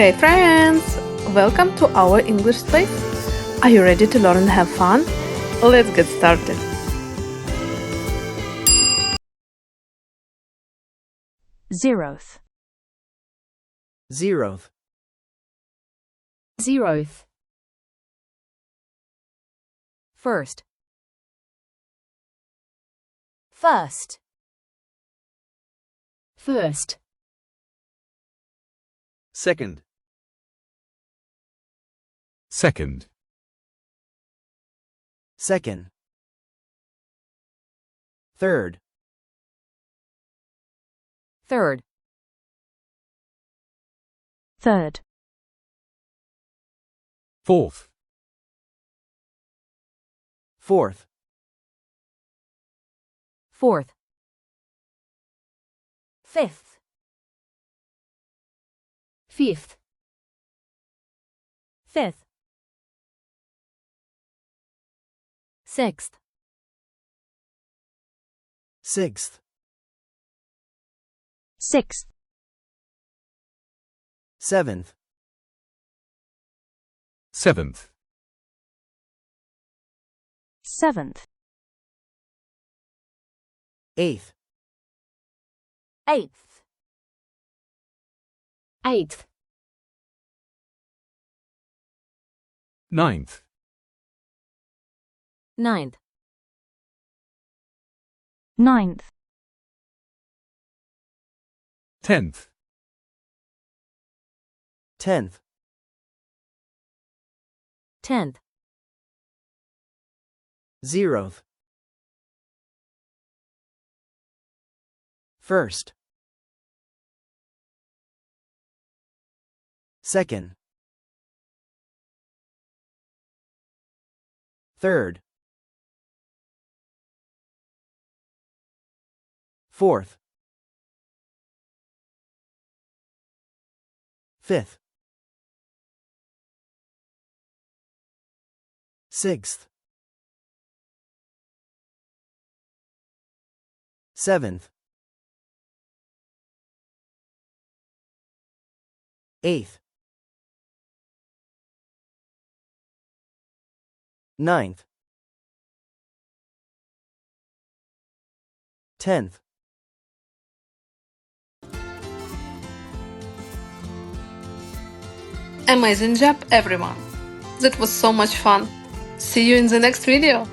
Okay, friends, welcome to our English space. Are you ready to learn and have fun? Let's get started. Zeroth. Zeroth. Zeroth. First. First. First. Second. Second. Second. Third. Third. Third. Fourth. Fourth. Fourth. Fifth. Fifth. Fifth. Sixth. Sixth. Sixth. Seventh. Seventh. Seventh. Eighth. Eighth. Eighth. Ninth. Ninth. Ninth. Tenth. Tenth. Tenth. Zeroth. First. Second. Third. Fourth. Fifth. Sixth. Seventh. Eighth. Ninth. Tenth. Amazing job, everyone! That was so much fun. See you in the next video.